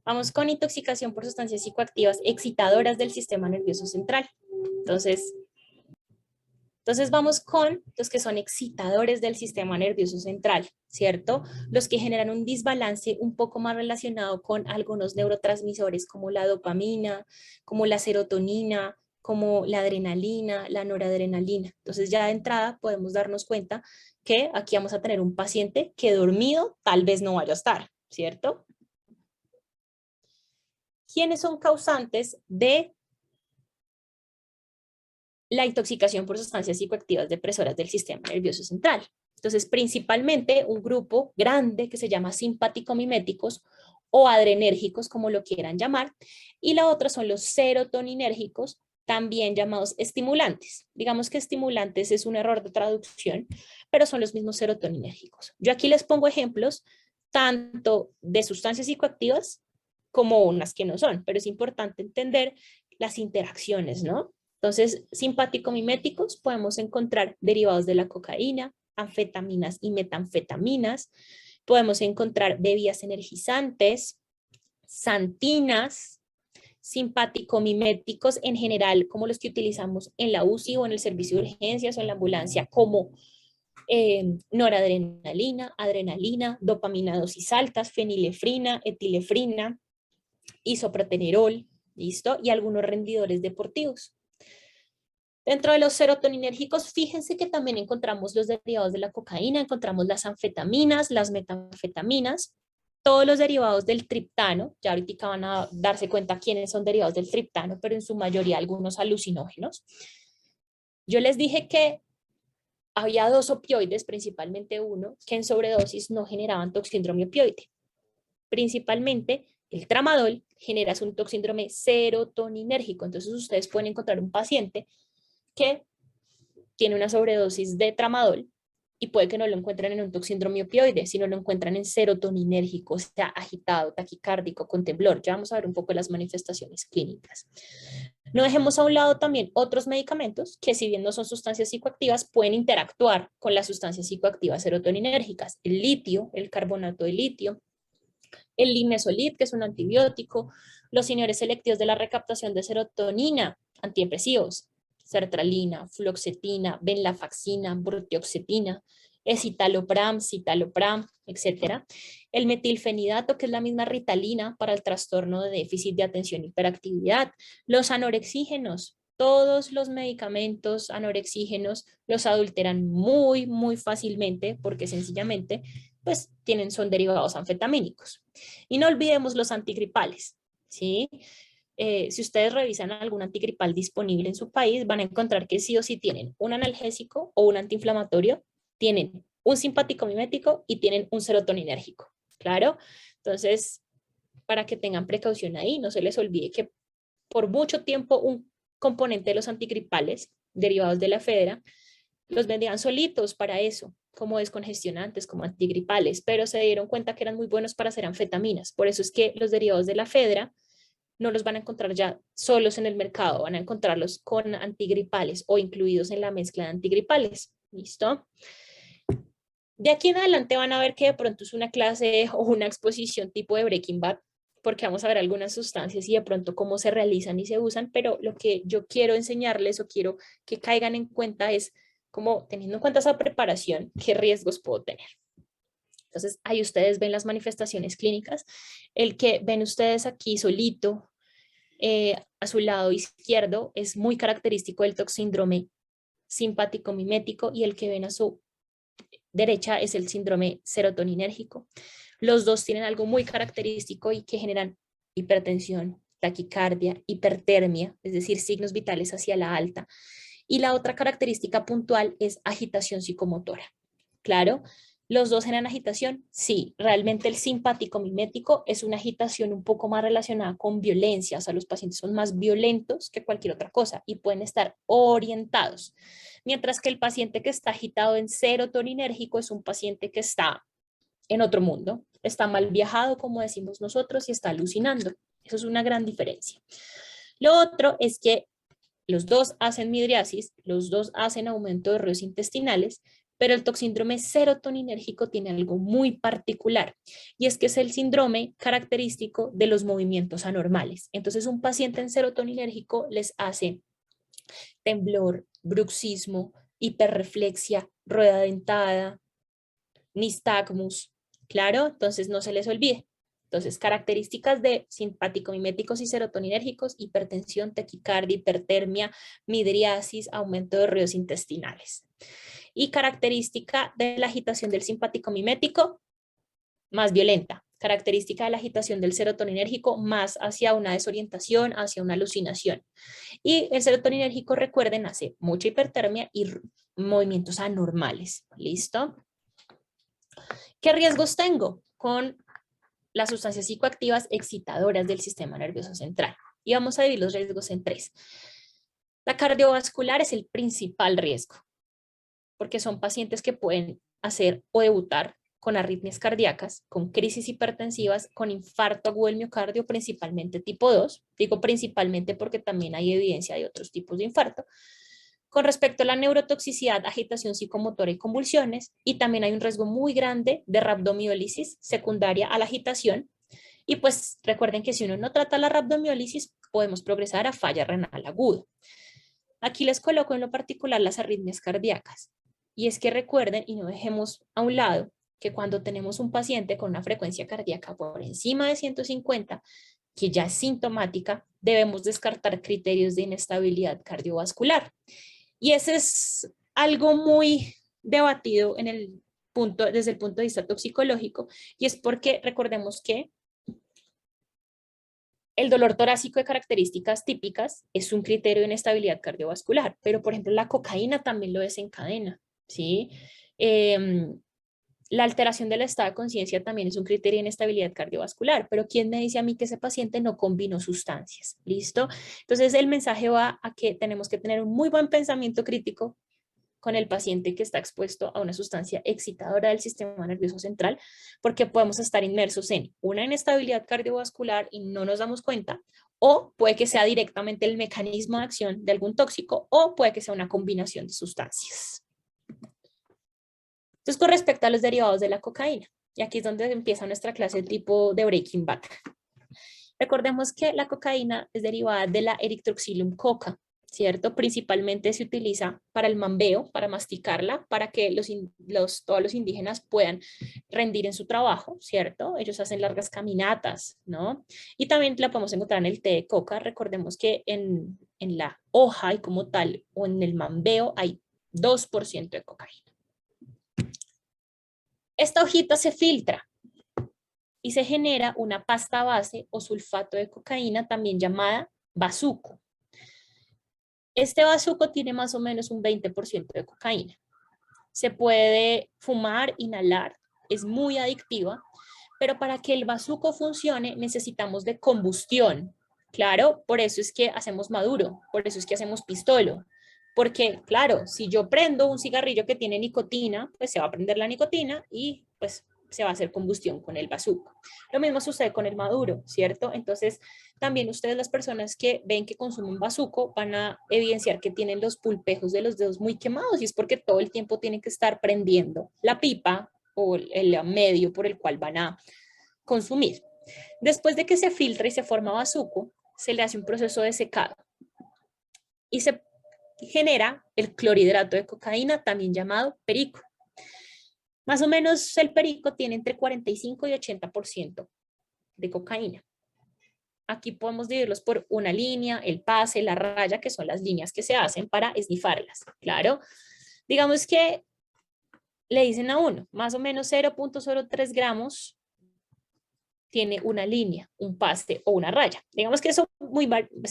Vamos con intoxicación por sustancias psicoactivas excitadoras del sistema nervioso central. Entonces vamos con los que son excitadores del sistema nervioso central, ¿cierto? Los que generan un desbalance un poco más relacionado con algunos neurotransmisores como la dopamina, como la serotonina, como la adrenalina, la noradrenalina. Entonces ya de entrada podemos darnos cuenta que aquí vamos a tener un paciente que dormido tal vez no vaya a estar, ¿cierto? ¿Quiénes son causantes de la intoxicación por sustancias psicoactivas depresoras del sistema nervioso central? Entonces, principalmente un grupo grande que se llama simpático-miméticos o adrenérgicos, como lo quieran llamar, y la otra son los serotoninérgicos, también llamados estimulantes. Digamos que estimulantes es un error de traducción, pero son los mismos serotoninérgicos. Yo aquí les pongo ejemplos tanto de sustancias psicoactivas como unas que no son, pero es importante entender las interacciones, ¿no? Entonces, simpático-miméticos podemos encontrar derivados de la cocaína, anfetaminas y metanfetaminas. Podemos encontrar bebidas energizantes, santinas, simpático-miméticos en general, como los que utilizamos en la UCI o en el servicio de urgencias o en la ambulancia, como noradrenalina, adrenalina, dopamina dosis altas, fenilefrina, etilefrina, isoprotenerol, ¿listo? Y algunos rendidores deportivos. Dentro de los serotoninérgicos, fíjense que también encontramos los derivados de la cocaína, encontramos las anfetaminas, las metanfetaminas, todos los derivados del triptano, ya ahorita van a darse cuenta quiénes son derivados del triptano, pero en su mayoría algunos alucinógenos. Yo les dije que había dos opioides, principalmente uno, que en sobredosis no generaban toxíndrome opioide. Principalmente el tramadol genera un toxíndrome serotoninérgico, entonces ustedes pueden encontrar un paciente que tiene una sobredosis de tramadol y puede que no lo encuentren en un toxíndrome opioide, sino lo encuentran en serotoninérgico, o sea, agitado, taquicárdico, con temblor. Ya vamos a ver un poco las manifestaciones clínicas. No dejemos a un lado también otros medicamentos que, si bien no son sustancias psicoactivas, pueden interactuar con las sustancias psicoactivas serotoninérgicas. El litio, el carbonato de litio, el linezolid, que es un antibiótico, los inhibidores selectivos de la recaptación de serotonina, antidepresivos, sertralina, fluoxetina, venlafaxina, bortioxetina, escitalopram, citalopram, etc. El metilfenidato, que es la misma ritalina para el trastorno de déficit de atención e hiperactividad. Los anorexígenos, todos los medicamentos anorexígenos los adulteran muy fácilmente porque sencillamente pues son derivados anfetamínicos. Y no olvidemos los antigripales, ¿sí? Si ustedes revisan algún antigripal disponible en su país, van a encontrar que sí o sí tienen un analgésico o un antiinflamatorio, tienen un simpático mimético y tienen un serotoninérgico, ¿claro? Entonces, para que tengan precaución ahí, no se les olvide que por mucho tiempo un componente de los antigripales derivados de la efedra los vendían solitos para eso, como descongestionantes, como antigripales, pero se dieron cuenta que eran muy buenos para hacer anfetaminas. Por eso es que los derivados de la efedra no los van a encontrar ya solos en el mercado, van a encontrarlos con antigripales o incluidos en la mezcla de antigripales. ¿Listo? De aquí en adelante van a ver que de pronto es una clase o una exposición tipo de Breaking Bad, porque vamos a ver algunas sustancias y de pronto cómo se realizan y se usan, pero lo que yo quiero enseñarles o quiero que caigan en cuenta es como, teniendo en cuenta esa preparación, qué riesgos puedo tener. Entonces, ahí ustedes ven las manifestaciones clínicas. El que ven ustedes aquí solito, a su lado izquierdo, es muy característico del toxíndrome simpático mimético, y el que ven a su derecha es el síndrome serotoninérgico. Los dos tienen algo muy característico y que generan hipertensión, taquicardia, hipertermia, es decir, signos vitales hacia la alta. Y la otra característica puntual es agitación psicomotora. Claro, los dos generan agitación. Sí, realmente el simpático mimético es una agitación un poco más relacionada con violencia, o sea, los pacientes son más violentos que cualquier otra cosa y pueden estar orientados. Mientras que el paciente que está agitado en serotoninérgico es un paciente que está en otro mundo, está mal viajado, como decimos nosotros, y está alucinando. Eso es una gran diferencia. Lo otro es que los dos hacen midriasis, los dos hacen aumento de ríos intestinales, Pero el toxíndrome serotoninérgico tiene algo muy particular y es que es el síndrome característico de los movimientos anormales. Entonces, un paciente en serotoninérgico les hace temblor, bruxismo, hiperreflexia, rueda dentada, nistagmus, claro, entonces no se les olvide. Entonces, características de simpático-miméticos y serotoninérgicos: hipertensión, taquicardia, hipertermia, midriasis, aumento de ruidos intestinales. Y característica de la agitación del simpático-mimético, más violenta. Característica de la agitación del serotoninérgico, más hacia una desorientación, hacia una alucinación. Y el serotoninérgico, recuerden, hace mucha hipertermia y movimientos anormales. ¿Listo? ¿Qué riesgos tengo con las sustancias psicoactivas excitadoras del sistema nervioso central? Y vamos a dividir los riesgos en 3. La cardiovascular es el principal riesgo, porque son pacientes que pueden hacer o debutar con arritmias cardíacas, con crisis hipertensivas, con infarto agudo del miocardio, principalmente tipo 2. Digo principalmente porque también hay evidencia de otros tipos de infarto. Con respecto a la neurotoxicidad, agitación psicomotora y convulsiones, y también hay un riesgo muy grande de rhabdomiólisis secundaria a la agitación. Y pues recuerden que si uno no trata la rhabdomiólisis, podemos progresar a falla renal aguda. Aquí les coloco en lo particular las arritmias cardíacas. Y es que recuerden, y no dejemos a un lado, que cuando tenemos un paciente con una frecuencia cardíaca por encima de 150, que ya es sintomática, debemos descartar criterios de inestabilidad cardiovascular. Y ese es algo muy debatido en el punto, desde el punto de vista toxicológico, y es porque recordemos que el dolor torácico de características típicas es un criterio de inestabilidad cardiovascular, pero por ejemplo la cocaína también lo desencadena, ¿sí? La alteración del estado de conciencia también es un criterio de inestabilidad cardiovascular, pero ¿quién me dice a mí que ese paciente no combinó sustancias? ¿Listo? Entonces el mensaje va a que tenemos que tener un muy buen pensamiento crítico con el paciente que está expuesto a una sustancia excitadora del sistema nervioso central, porque podemos estar inmersos en una inestabilidad cardiovascular y no nos damos cuenta, o puede que sea directamente el mecanismo de acción de algún tóxico, o puede que sea una combinación de sustancias. Entonces, con respecto a los derivados de la cocaína, y aquí es donde empieza nuestra clase tipo de Breaking Bad. Recordemos que la cocaína es derivada de la Erythrocylum coca, ¿cierto? Principalmente se utiliza para el mambeo, para masticarla, para que todos los indígenas puedan rendir en su trabajo, ¿cierto? Ellos hacen largas caminatas, ¿no? Y también la podemos encontrar en el té de coca. Recordemos que en la hoja y como tal, o en el mambeo, hay 2% de cocaína. Esta hojita se filtra y se genera una pasta base o sulfato de cocaína, también llamada bazuco. Este bazuco tiene más o menos un 20% de cocaína. Se puede fumar, inhalar, es muy adictiva, pero para que el bazuco funcione necesitamos de combustión. Claro, por eso es que hacemos maduro, por eso es que hacemos pistolo. Porque, claro, si yo prendo un cigarrillo que tiene nicotina, pues se va a prender la nicotina y pues se va a hacer combustión con el bazuco. Lo mismo sucede con el maduro, ¿cierto? Entonces, también ustedes, las personas que ven que consumen bazuco, van a evidenciar que tienen los pulpejos de los dedos muy quemados, y es porque todo el tiempo tienen que estar prendiendo la pipa o el medio por el cual van a consumir. Después de que se filtra y se forma bazuco, se le hace un proceso de secado y se genera el clorhidrato de cocaína, también llamado perico. Más o menos el perico tiene entre 45 y 80% de cocaína. Aquí podemos dividirlos por una línea, el pase, la raya, que son las líneas que se hacen para esnifarlas. Claro, digamos que le dicen a uno, más o menos 0.03 gramos tiene una línea, un pase o una raya. Digamos que eso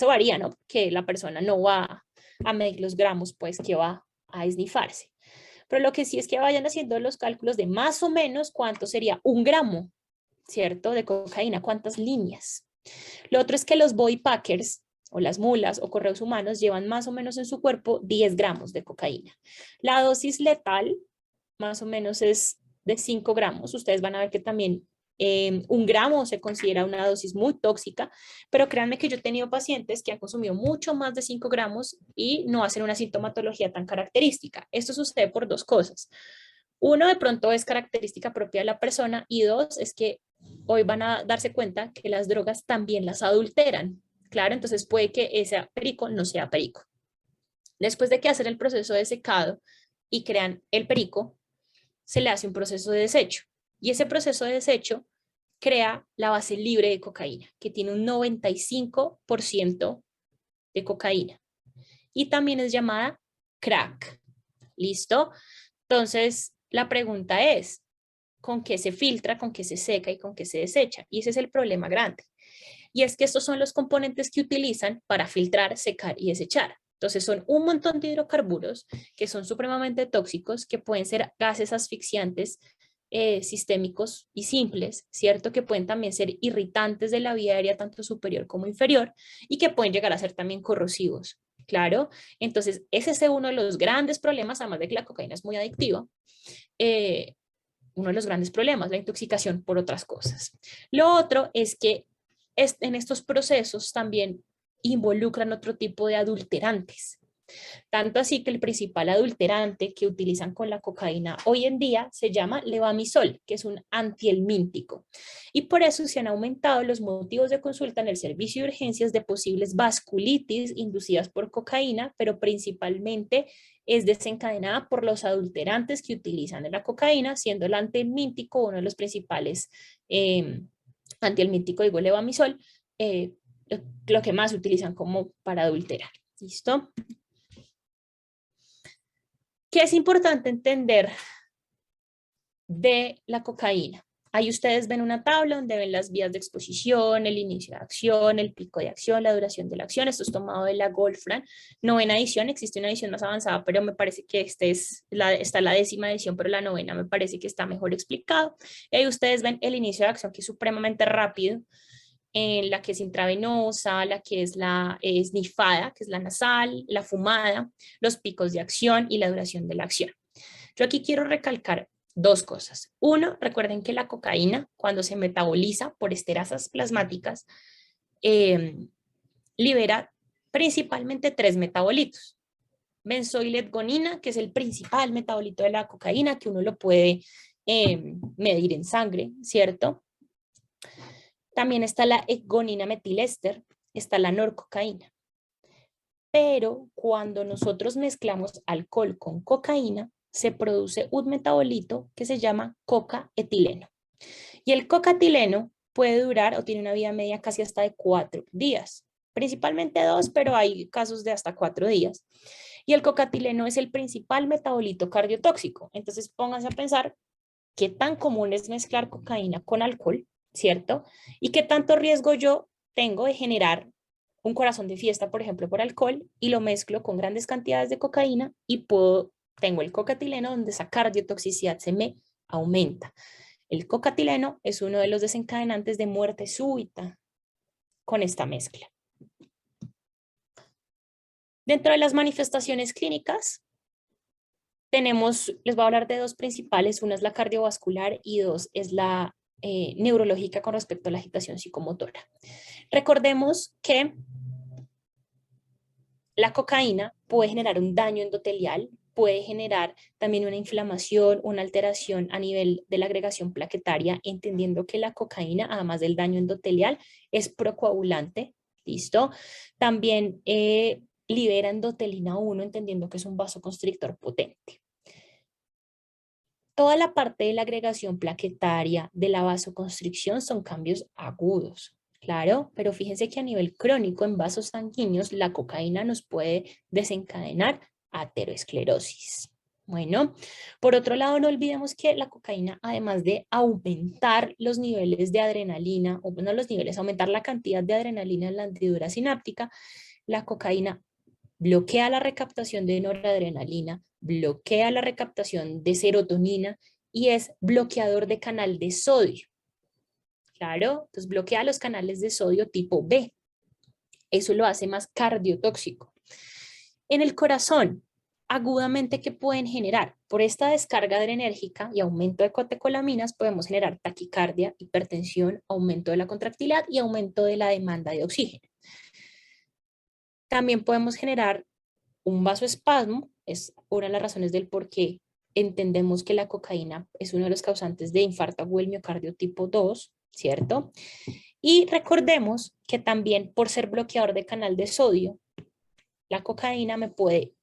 varía, ¿no? Que la persona no va a medir los gramos, pues, que va a esnifarse. Pero lo que sí es que vayan haciendo los cálculos de más o menos cuánto sería un gramo, ¿cierto? De cocaína, cuántas líneas. Lo otro es que los body packers o las mulas o correos humanos llevan más o menos en su cuerpo 10 gramos de cocaína. La dosis letal más o menos es de 5 gramos. Ustedes van a ver que también 1 gramo se considera una dosis muy tóxica, pero créanme que yo he tenido pacientes que han consumido mucho más de 5 gramos y no hacen una sintomatología tan característica. Esto sucede por 2 cosas. Uno, de pronto es característica propia de la persona, y 2, es que hoy van a darse cuenta que las drogas también las adulteran. Claro, entonces puede que ese perico no sea perico. Después de que hacen el proceso de secado y crean el perico, se le hace un proceso de desecho. Y ese proceso de desecho crea la base libre de cocaína, que tiene un 95% de cocaína. Y también es llamada crack. ¿Listo? Entonces, la pregunta es, ¿con qué se filtra, con qué se seca y con qué se desecha? Y ese es el problema grande. Y es que estos son los componentes que utilizan para filtrar, secar y desechar. Entonces son un montón de hidrocarburos que son supremamente tóxicos, que pueden ser gases asfixiantes, sistémicos y simples, ¿cierto? Que pueden también ser irritantes de la vía aérea, tanto superior como inferior, y que pueden llegar a ser también corrosivos. Claro, entonces ese es uno de los grandes problemas, además de que la cocaína es muy adictiva, uno de los grandes problemas, la intoxicación por otras cosas. Lo otro es que en estos procesos también involucran otro tipo de adulterantes. Tanto así que el principal adulterante que utilizan con la cocaína hoy en día se llama levamisol, que es un antihelmíntico. Y por eso se han aumentado los motivos de consulta en el servicio de urgencias de posibles vasculitis inducidas por cocaína, pero principalmente es desencadenada por los adulterantes que utilizan en la cocaína, siendo el antihelmíntico uno de los principales, antihelmíntico, digo, levamisol, lo que más utilizan como para adulterar. ¿Listo? ¿Qué es importante entender de la cocaína? Ahí ustedes ven una tabla donde ven las vías de exposición, el inicio de acción, el pico de acción, la duración de la acción. Esto es tomado de la Goldfram, novena edición. Existe una edición más avanzada, pero me parece que está la 10ª edición, pero la novena me parece que está mejor explicado. Y ahí ustedes ven el inicio de acción, que es supremamente rápido, en la que es intravenosa, la que es la esnifada, que es la nasal, la fumada, los picos de acción y la duración de la acción. Yo aquí quiero recalcar 2 cosas. Uno, recuerden que la cocaína, cuando se metaboliza por esterasas plasmáticas, libera principalmente 3 metabolitos. Benzoiletgonina, que es el principal metabolito de la cocaína, que uno lo puede medir en sangre, ¿cierto? También está la gonina metiléster, está la norcocaína. Pero cuando nosotros mezclamos alcohol con cocaína, se produce un metabolito que se llama coca-etileno. Y el coca-etileno puede durar o tiene una vida media casi hasta de 4 días. Principalmente 2, pero hay casos de hasta 4 días. Y el coca-etileno es el principal metabolito cardiotóxico. Entonces pónganse a pensar qué tan común es mezclar cocaína con alcohol, ¿cierto? Y qué tanto riesgo yo tengo de generar un corazón de fiesta, por ejemplo, por alcohol, y lo mezclo con grandes cantidades de cocaína y tengo el cocatileno donde esa cardiotoxicidad se me aumenta. El cocatileno es uno de los desencadenantes de muerte súbita con esta mezcla. Dentro de las manifestaciones clínicas, les voy a hablar de 2 principales. Una es la cardiovascular y 2 es la neurológica con respecto a la agitación psicomotora. Recordemos que la cocaína puede generar un daño endotelial, puede generar también una inflamación, una alteración a nivel de la agregación plaquetaria, entendiendo que la cocaína, además del daño endotelial, es procoagulante, ¿listo? También libera endotelina 1, entendiendo que es un vasoconstrictor potente. Toda la parte de la agregación plaquetaria, de la vasoconstricción, son cambios agudos. Claro, pero fíjense que a nivel crónico en vasos sanguíneos la cocaína nos puede desencadenar ateroesclerosis. Bueno, por otro lado, no olvidemos que la cocaína, además de aumentar los niveles de adrenalina, o bueno, los niveles, aumentar la cantidad de adrenalina en la hendidura sináptica, la cocaína bloquea la recaptación de noradrenalina, bloquea la recaptación de serotonina y es bloqueador de canal de sodio. Claro, entonces bloquea los canales de sodio tipo B. Eso lo hace más cardiotóxico. En el corazón, agudamente que pueden generar. Por esta descarga adrenérgica y aumento de catecolaminas podemos generar taquicardia, hipertensión, aumento de la contractilidad y aumento de la demanda de oxígeno. También podemos generar un vasoespasmo, es una de las razones del por qué entendemos que la cocaína es uno de los causantes de infarto agudo del miocardio tipo 2, ¿cierto? Y recordemos que también por ser bloqueador de canal de sodio, la cocaína me puede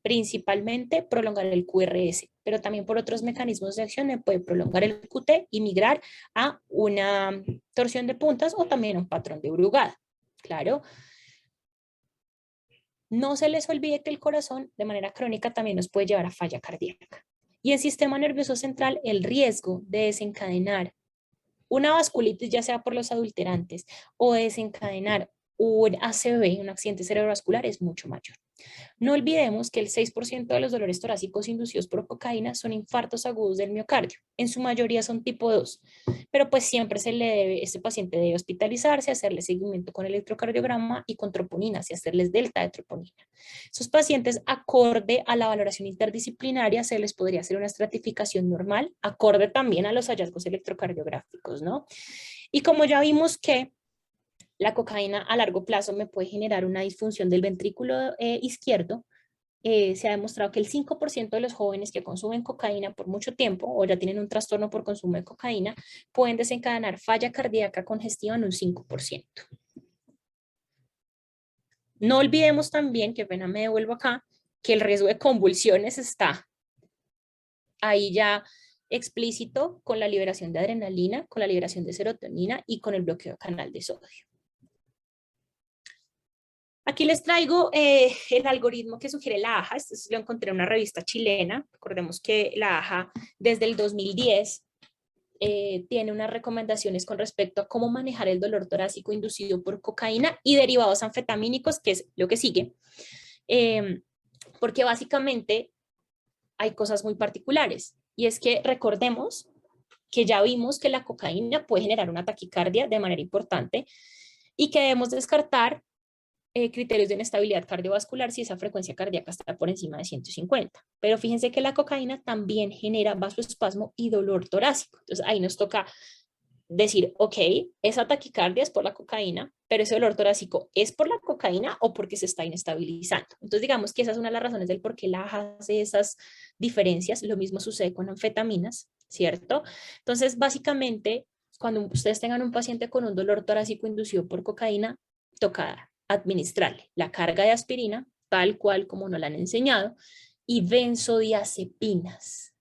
principalmente prolongar el QRS, pero también por otros mecanismos de acción me puede prolongar el QT y migrar a una torsión de puntas o también un patrón de Brugada. Claro. No se les olvide que el corazón de manera crónica también nos puede llevar a falla cardíaca. Y en sistema nervioso central, el riesgo de desencadenar una vasculitis, ya sea por los adulterantes o de desencadenar un ACV, un accidente cerebrovascular, es mucho mayor. No olvidemos que el 6% de los dolores torácicos inducidos por cocaína son infartos agudos del miocardio. En su mayoría son tipo 2, pero pues siempre este paciente debe hospitalizarse, hacerle seguimiento con electrocardiograma y con troponinas y hacerles delta de troponina. Esos pacientes, acorde a la valoración interdisciplinaria, se les podría hacer una estratificación normal, acorde también a los hallazgos electrocardiográficos, ¿no? Y como ya vimos que la cocaína a largo plazo me puede generar una disfunción del ventrículo izquierdo, se ha demostrado que el 5% de los jóvenes que consumen cocaína por mucho tiempo o ya tienen un trastorno por consumo de cocaína pueden desencadenar falla cardíaca congestiva en un 5%. No olvidemos también, que pena me devuelvo acá, que el riesgo de convulsiones está ahí ya explícito con la liberación de adrenalina, con la liberación de serotonina y con el bloqueo de canal de sodio. Aquí les traigo el algoritmo que sugiere la AJA. Esto lo encontré en una revista chilena. Recordemos que la AJA desde el 2010 tiene unas recomendaciones con respecto a cómo manejar el dolor torácico inducido por cocaína y derivados anfetamínicos, que es lo que sigue. Porque básicamente hay cosas muy particulares. Y es que recordemos que ya vimos que la cocaína puede generar una taquicardia de manera importante y que debemos descartar criterios de inestabilidad cardiovascular si esa frecuencia cardíaca está por encima de 150. Pero fíjense que la cocaína también genera vasoespasmo y dolor torácico. Entonces ahí nos toca decir, ok, esa taquicardia es por la cocaína, pero ese dolor torácico es por la cocaína o porque se está inestabilizando. Entonces digamos que esa es una de las razones del por qué la AJA hace esas diferencias. Lo mismo sucede con anfetaminas, ¿cierto? Entonces básicamente cuando ustedes tengan un paciente con un dolor torácico inducido por cocaína, toca administrarle la carga de aspirina, tal cual como nos la han enseñado, y benzodiazepinas.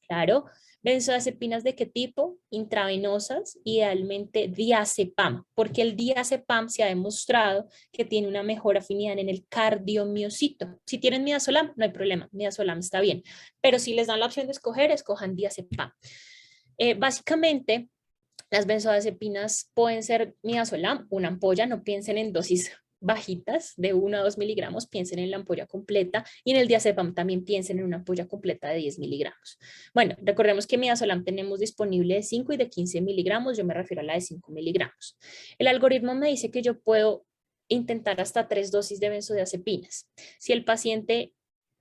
Claro, benzodiazepinas ¿de qué tipo? Intravenosas, idealmente diazepam, porque el diazepam se ha demostrado que tiene una mejor afinidad en el cardiomiocito. Si tienen midazolam, no hay problema, midazolam está bien, pero si les dan la opción de escoger, escojan diazepam. Básicamente, las benzodiazepinas pueden ser midazolam, una ampolla, no piensen en dosis bajitas de 1 a 2 miligramos, piensen en la ampolla completa, y en el diazepam también piensen en una ampolla completa de 10 miligramos. Bueno, recordemos que midazolam tenemos disponible de 5 y de 15 miligramos, yo me refiero a la de 5 miligramos. El algoritmo me dice que yo puedo intentar hasta 3 dosis de benzodiazepinas. Si el paciente,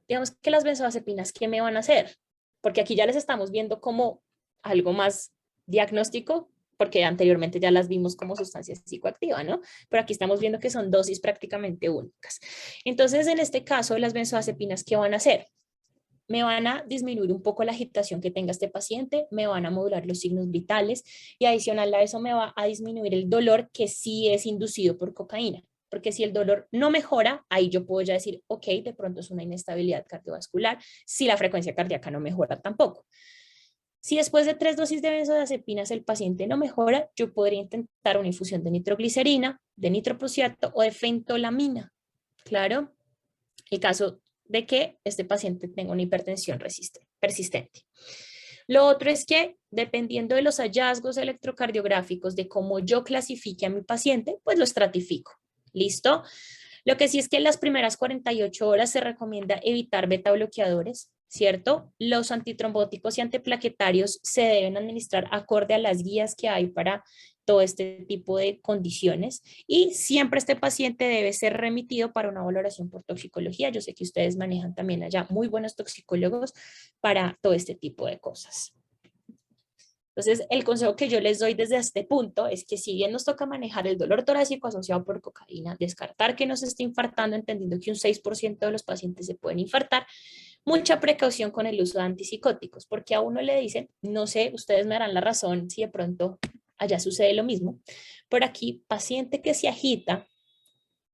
digamos que las benzodiazepinas, ¿qué me van a hacer? Porque aquí ya les estamos viendo como algo más diagnóstico, porque anteriormente ya las vimos como sustancias psicoactivas, ¿no? Pero aquí estamos viendo que son dosis prácticamente únicas. Entonces, en este caso, las benzodiazepinas, ¿qué van a hacer? Me van a disminuir un poco la agitación que tenga este paciente, me van a modular los signos vitales y adicional a eso me va a disminuir el dolor que sí es inducido por cocaína. Porque si el dolor no mejora, ahí yo puedo ya decir, ok, de pronto es una inestabilidad cardiovascular, si la frecuencia cardíaca no mejora tampoco. Si después de 3 dosis de benzodiazepinas el paciente no mejora, yo podría intentar una infusión de nitroglicerina, de nitroprusiato o de fentolamina. Claro, el caso de que este paciente tenga una hipertensión persistente. Lo otro es que, dependiendo de los hallazgos electrocardiográficos, de cómo yo clasifique a mi paciente, pues lo estratifico. ¿Listo? Lo que sí es que en las primeras 48 horas se recomienda evitar beta bloqueadores, ¿cierto? Los antitrombóticos y antiplaquetarios se deben administrar acorde a las guías que hay para todo este tipo de condiciones y siempre este paciente debe ser remitido para una valoración por toxicología. Yo sé que ustedes manejan también allá muy buenos toxicólogos para todo este tipo de cosas. Entonces, el consejo que yo les doy desde este punto es que si bien nos toca manejar el dolor torácico asociado por cocaína, descartar que nos esté infartando, entendiendo que un 6% de los pacientes se pueden infartar, mucha precaución con el uso de antipsicóticos, porque a uno le dicen, no sé, ustedes me darán la razón si de pronto allá sucede lo mismo, por aquí, paciente que se agita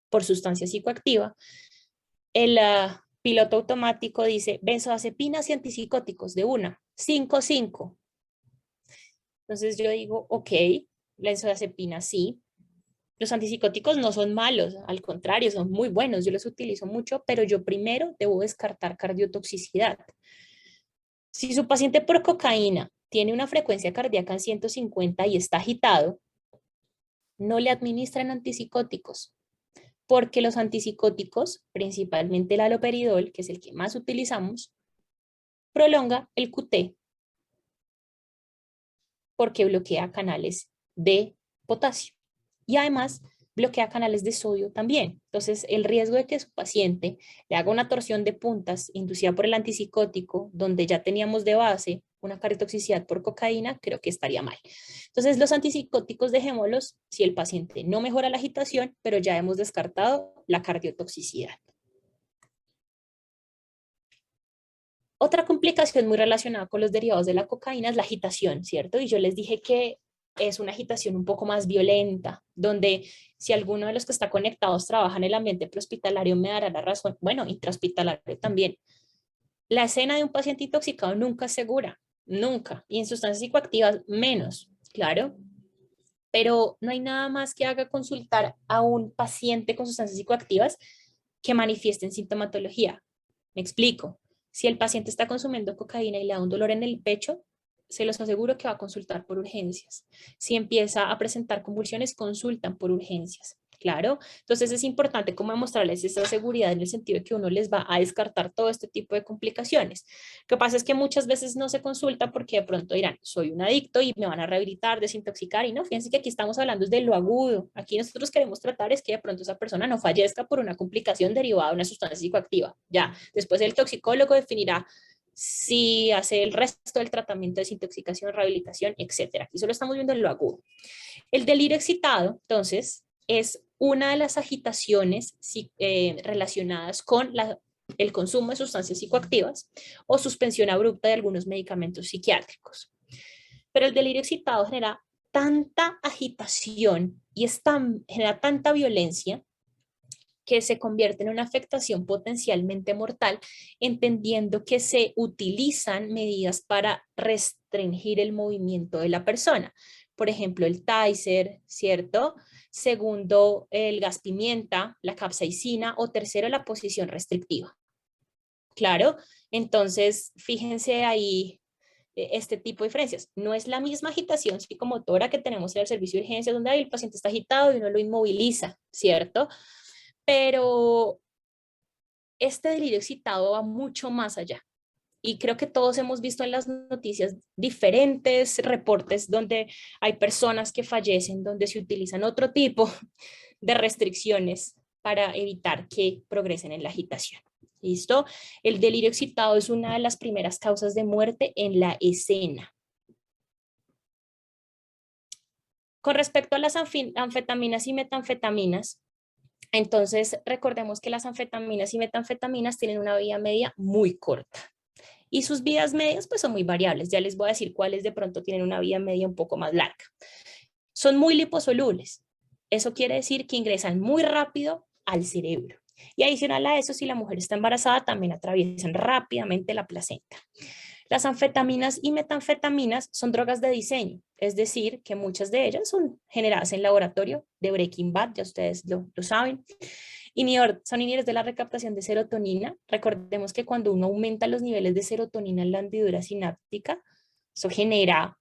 por sustancia psicoactiva, el piloto automático dice benzodiazepinas y antipsicóticos de una, 5-5. Entonces yo digo, ok, la benzodiazepina sí. Los antipsicóticos no son malos, al contrario, son muy buenos, yo los utilizo mucho, pero yo primero debo descartar cardiotoxicidad. Si su paciente por cocaína tiene una frecuencia cardíaca en 150 y está agitado, no le administran antipsicóticos, porque los antipsicóticos, principalmente el haloperidol, que es el que más utilizamos, prolonga el QT porque bloquea canales de potasio y además bloquea canales de sodio también. Entonces, el riesgo de que su paciente le haga una torsión de puntas inducida por el antipsicótico, donde ya teníamos de base una cardiotoxicidad por cocaína, creo que estaría mal. Entonces, los antipsicóticos dejémoslos si el paciente no mejora la agitación, pero ya hemos descartado la cardiotoxicidad. Otra complicación muy relacionada con los derivados de la cocaína es la agitación, ¿cierto? Y yo les dije que es una agitación un poco más violenta, donde si alguno de los que está conectados trabaja en el ambiente prehospitalario me dará la razón, bueno, intrahospitalario también. La escena de un paciente intoxicado nunca es segura, nunca, y en sustancias psicoactivas menos, claro, pero no hay nada más que haga consultar a un paciente con sustancias psicoactivas que manifiesten sintomatología. Me explico. Si el paciente está consumiendo cocaína y le da un dolor en el pecho, se los aseguro que va a consultar por urgencias. Si empieza a presentar convulsiones, consultan por urgencias. Claro, entonces es importante como demostrarles esa seguridad en el sentido de que uno les va a descartar todo este tipo de complicaciones. Lo que pasa es que muchas veces no se consulta porque de pronto dirán, soy un adicto y me van a rehabilitar, desintoxicar, y no, fíjense que aquí estamos hablando de lo agudo. Aquí nosotros queremos tratar es que de pronto esa persona no fallezca por una complicación derivada de una sustancia psicoactiva. Ya, después el toxicólogo definirá si hace el resto del tratamiento de desintoxicación, rehabilitación, etcétera. Aquí solo estamos viendo lo agudo. El delirio excitado, entonces, es una de las agitaciones relacionadas con el consumo de sustancias psicoactivas o suspensión abrupta de algunos medicamentos psiquiátricos. Pero el delirio excitado genera tanta agitación y genera tanta violencia que se convierte en una afectación potencialmente mortal, entendiendo que se utilizan medidas para restringir el movimiento de la persona. Por ejemplo, el Taser, ¿cierto? Segundo, el gas pimienta, la capsaicina, o tercero, la posición restrictiva. Claro, entonces fíjense ahí este tipo de diferencias. No es la misma agitación psicomotora que tenemos en el servicio de urgencia, donde el paciente está agitado y uno lo inmoviliza, ¿cierto? Pero este delirio excitado va mucho más allá. Y creo que todos hemos visto en las noticias diferentes reportes donde hay personas que fallecen, donde se utilizan otro tipo de restricciones para evitar que progresen en la agitación. ¿Listo? El delirio excitado es una de las primeras causas de muerte en la escena. Con respecto a las anfetaminas y metanfetaminas, entonces recordemos que las anfetaminas y metanfetaminas tienen una vida media muy corta. Y sus vidas medias pues son muy variables. Ya les voy a decir cuáles de pronto tienen una vida media un poco más larga. Son muy liposolubles. Eso quiere decir que ingresan muy rápido al cerebro. Y adicional a eso, si la mujer está embarazada, también atraviesan rápidamente la placenta. Las anfetaminas y metanfetaminas son drogas de diseño, es decir, que muchas de ellas son generadas en laboratorio de Breaking Bad, ya ustedes lo saben. Son inhibidores de la recaptación de serotonina. Recordemos que cuando uno aumenta los niveles de serotonina en la hendidura sináptica, eso genera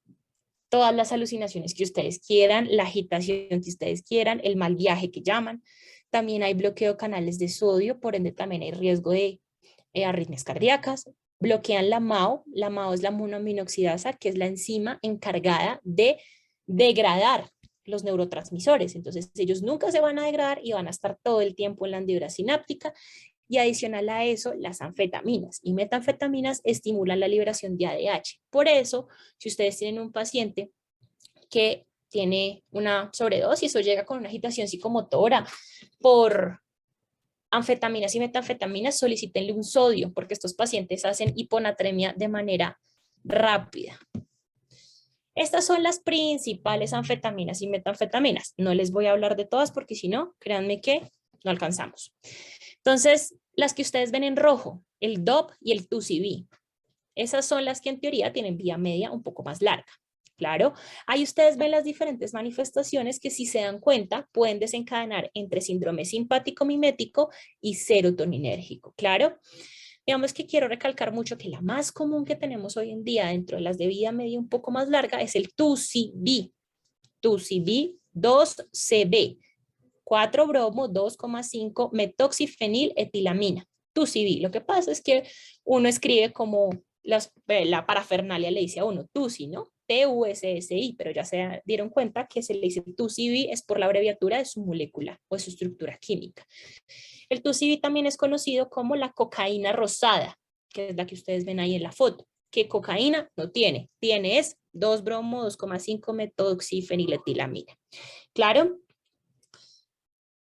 todas las alucinaciones que ustedes quieran, la agitación que ustedes quieran, el mal viaje que llaman. También hay bloqueo de canales de sodio, por ende también hay riesgo de arritmias cardíacas. Bloquean la MAO. La MAO es la monoaminoxidasa, que es la enzima encargada de degradar los neurotransmisores. Entonces, ellos nunca se van a degradar y van a estar todo el tiempo en la hendidura sináptica. Y adicional a eso, las anfetaminas y metanfetaminas estimulan la liberación de ADH. Por eso, si ustedes tienen un paciente que tiene una sobredosis o llega con una agitación psicomotora por anfetaminas y metanfetaminas, solicítenle un sodio, porque estos pacientes hacen hiponatremia de manera rápida. Estas son las principales anfetaminas y metanfetaminas. No les voy a hablar de todas porque si no, créanme que no alcanzamos. Entonces, las que ustedes ven en rojo, el DOP y el 2CB, esas son las que en teoría tienen vía media un poco más larga. Claro, ahí ustedes ven las diferentes manifestaciones que, si se dan cuenta, pueden desencadenar entre síndrome simpático mimético y serotoninérgico. Claro, digamos que quiero recalcar mucho que la más común que tenemos hoy en día dentro de las de vida media un poco más larga es el 2CB, 2CB, 2CB, 4-bromo, 2,5 metoxifenil etilamina, 2CB. Lo que pasa es que uno escribe como la parafernalia le dice a uno, TUSI, ¿no? TUSSI, pero ya se dieron cuenta que se le dice 2CB es por la abreviatura de su molécula o de su estructura química. El 2CB también es conocido como la cocaína rosada, que es la que ustedes ven ahí en la foto, que cocaína no tiene, tiene es 2-bromo, 2,5 metoxifeniletilamina. ¿Claro?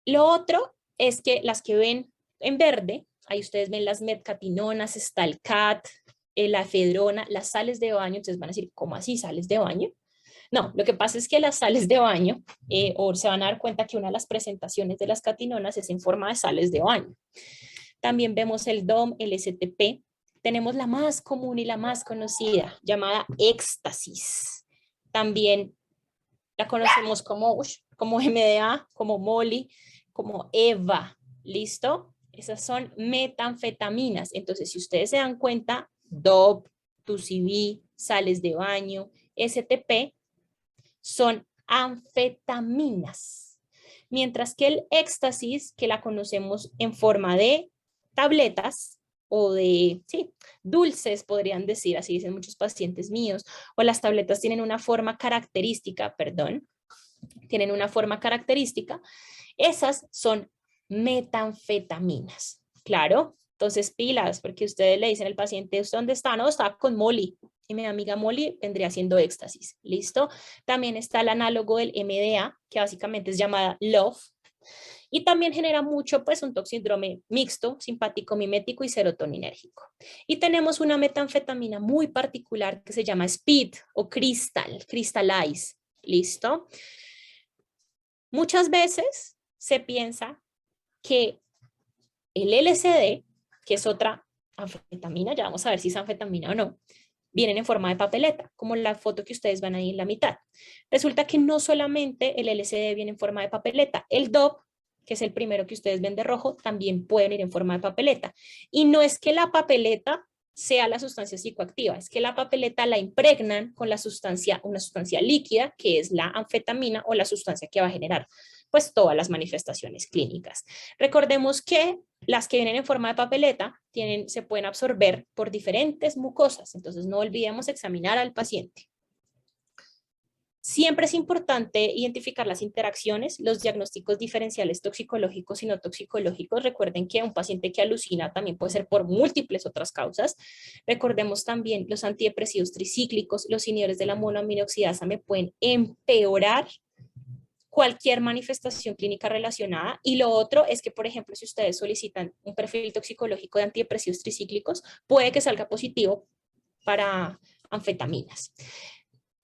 Lo otro es que las que ven en verde, ahí ustedes ven las metcatinonas, está el CAT, la efedrona, las sales de baño. Entonces van a decir, ¿cómo así sales de baño? No, lo que pasa es que las sales de baño, o se van a dar cuenta que una de las presentaciones de las catinonas es en forma de sales de baño. También vemos el DOM, el STP. Tenemos la más común y la más conocida, llamada éxtasis. También la conocemos como MDA, como MOLI, como EVA. ¿Listo? Esas son metanfetaminas. Entonces, si ustedes se dan cuenta, DOP, 2CB, sales de baño, STP, son anfetaminas. Mientras que el éxtasis, que la conocemos en forma de tabletas o de, sí, dulces, podrían decir, así dicen muchos pacientes míos, o las tabletas tienen una forma característica, perdón, tienen una forma característica, esas son metanfetaminas. Claro, entonces pilas, porque ustedes le dicen al paciente, ¿usted dónde está? No, estaba con Molly. Y mi amiga Molly vendría haciendo éxtasis. ¿Listo? También está el análogo del MDA, que básicamente es llamada LOVE. Y también genera mucho, pues, un toxíndrome mixto, simpático mimético y serotoninérgico. Y tenemos una metanfetamina muy particular que se llama Speed o Crystallize. ¿Listo? Muchas veces se piensa que el LSD, que es otra anfetamina, ya vamos a ver si es anfetamina o no, vienen en forma de papeleta, como la foto que ustedes van ahí en la mitad. Resulta que no solamente el LSD viene en forma de papeleta, el DOP, que es el primero que ustedes ven de rojo, también puede venir en forma de papeleta. Y no es que la papeleta sea la sustancia psicoactiva, es que la papeleta la impregnan con la sustancia, una sustancia líquida, que es la anfetamina o la sustancia que va a generar pues todas las manifestaciones clínicas. Recordemos que las que vienen en forma de papeleta se pueden absorber por diferentes mucosas, entonces no olvidemos examinar al paciente. Siempre es importante identificar las interacciones, los diagnósticos diferenciales toxicológicos y no toxicológicos. Recuerden que un paciente que alucina también puede ser por múltiples otras causas. Recordemos también los antidepresivos tricíclicos, los inhibidores de la monoaminoxidasa me pueden empeorar cualquier manifestación clínica relacionada. Y lo otro es que, por ejemplo, si ustedes solicitan un perfil toxicológico de antidepresivos tricíclicos, puede que salga positivo para anfetaminas.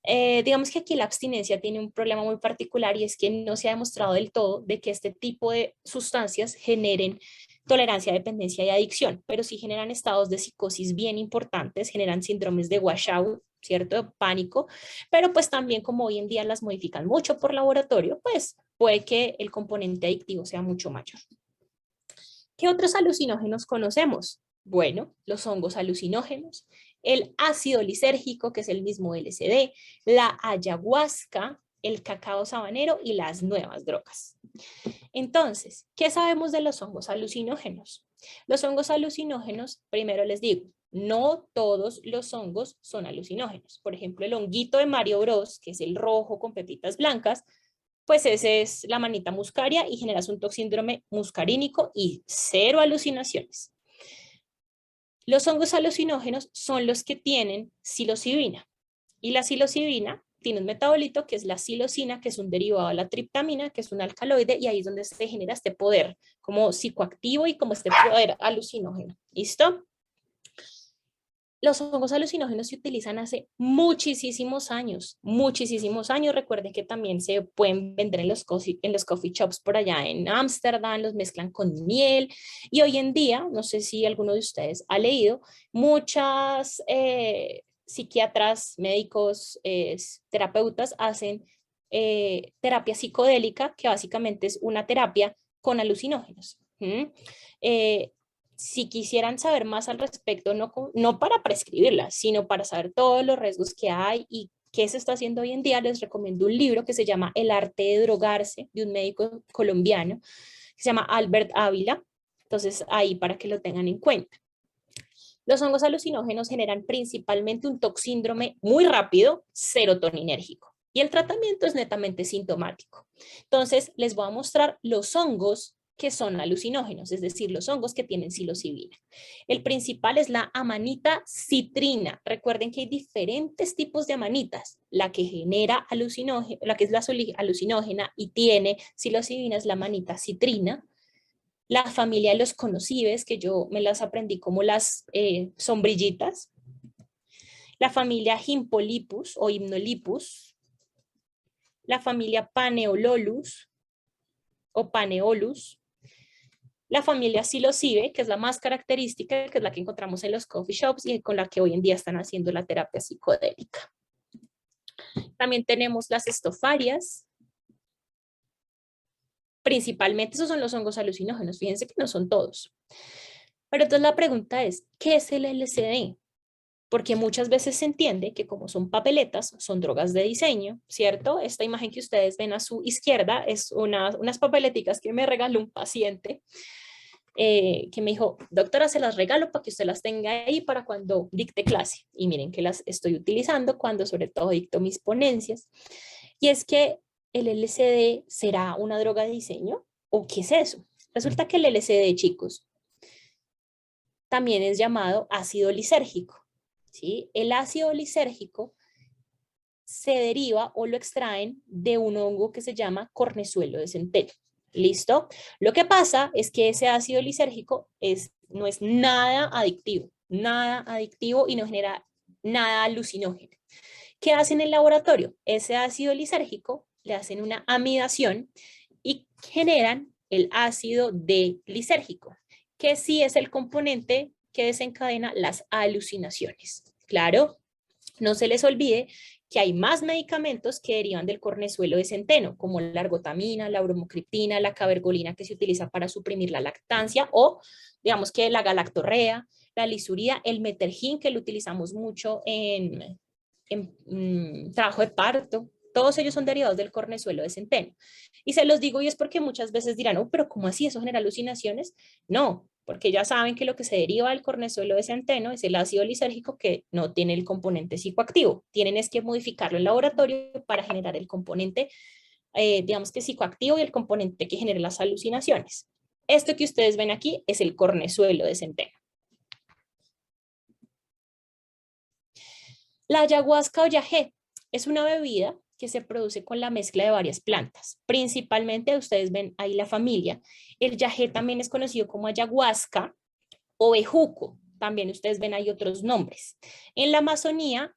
Digamos que aquí la abstinencia tiene un problema muy particular y es que no se ha demostrado del todo de que este tipo de sustancias generen tolerancia, dependencia y adicción, pero sí generan estados de psicosis bien importantes, generan síndromes de washout, ¿cierto? Pánico, pero pues también como hoy en día las modifican mucho por laboratorio, pues puede que el componente adictivo sea mucho mayor. ¿Qué otros alucinógenos conocemos? Bueno, los hongos alucinógenos, el ácido lisérgico, que es el mismo LSD, la ayahuasca, el cacao sabanero y las nuevas drogas. Entonces, ¿qué sabemos de los hongos alucinógenos? Los hongos alucinógenos, primero les digo, no todos los hongos son alucinógenos. Por ejemplo, el honguito de Mario Bros, que es el rojo con pepitas blancas, pues ese es la manita muscaria y generas un toxíndrome muscarínico y cero alucinaciones. Los hongos alucinógenos son los que tienen psilocibina y la psilocibina tiene un metabolito que es la psilocina, que es un derivado de la triptamina, que es un alcaloide, y ahí es donde se genera este poder como psicoactivo y como este poder alucinógeno. ¿Listo? Los hongos alucinógenos se utilizan hace muchísimos años, muchísimos años. Recuerden que también se pueden vender en los coffee shops por allá en Ámsterdam, los mezclan con miel. Y hoy en día, no sé si alguno de ustedes ha leído, muchas psiquiatras, médicos, terapeutas hacen terapia psicodélica, que básicamente es una terapia con alucinógenos. Si quisieran saber más al respecto, no para prescribirla, sino para saber todos los riesgos que hay y qué se está haciendo hoy en día, les recomiendo un libro que se llama El arte de drogarse, de un médico colombiano, que se llama Albert Ávila. Entonces, ahí para que lo tengan en cuenta. Los hongos alucinógenos generan principalmente un toxíndrome muy rápido, serotoninérgico. Y el tratamiento es netamente sintomático. Entonces, les voy a mostrar los hongos que son alucinógenos, es decir, los hongos que tienen psilocibina. El principal es la amanita citrina. Recuerden que hay diferentes tipos de amanitas. La que genera alucinógena, la que es la alucinógena y tiene psilocibina es la amanita citrina. La familia de los conocibes, que yo me las aprendí como las sombrillitas. La familia Himpolipus o Hymnolipus. La familia Paneololus o Paneolus. La familia psilocibe, que es la más característica, que es la que encontramos en los coffee shops y con la que hoy en día están haciendo la terapia psicodélica. También tenemos las estofarias. Principalmente esos son los hongos alucinógenos, fíjense que no son todos. Pero entonces la pregunta es, ¿qué es el LSD? Porque muchas veces se entiende que como son papeletas, son drogas de diseño, ¿cierto? Esta imagen que ustedes ven a su izquierda es unas papeleticas que me regaló un paciente que me dijo, doctora, se las regalo para que usted las tenga ahí para cuando dicte clase. Y miren que las estoy utilizando cuando sobre todo dicto mis ponencias. Y es que el LSD será una droga de diseño o qué es eso. Resulta que el LSD, chicos, también es llamado ácido lisérgico. ¿Sí? El ácido lisérgico se deriva o lo extraen de un hongo que se llama cornezuelo de centeno. ¿Listo? Lo que pasa es que ese ácido lisérgico no es nada adictivo y no genera nada alucinógeno. ¿Qué hacen en el laboratorio? Ese ácido lisérgico le hacen una amidación y generan el ácido lisérgico, que sí es el componente que desencadena las alucinaciones. Claro, no se les olvide que hay más medicamentos que derivan del cornezuelo de centeno, como la ergotamina, la bromocriptina, la cabergolina que se utiliza para suprimir la lactancia o digamos que la galactorrea, la lisuría, el metergin que lo utilizamos mucho en trabajo de parto. Todos ellos son derivados del cornezuelo de centeno. Y se los digo y es porque muchas veces dirán, oh, pero ¿cómo así? ¿Eso genera alucinaciones? No, porque ya saben que lo que se deriva del cornezuelo de centeno es el ácido lisérgico que no tiene el componente psicoactivo. Tienen es que modificarlo en laboratorio para generar el componente, digamos que psicoactivo y el componente que genera las alucinaciones. Esto que ustedes ven aquí es el cornezuelo de centeno. La ayahuasca o yagé es una bebida que se produce con la mezcla de varias plantas. Principalmente, ustedes ven ahí la familia. El yagé también es conocido como ayahuasca o bejuco. También ustedes ven ahí otros nombres. En la Amazonía,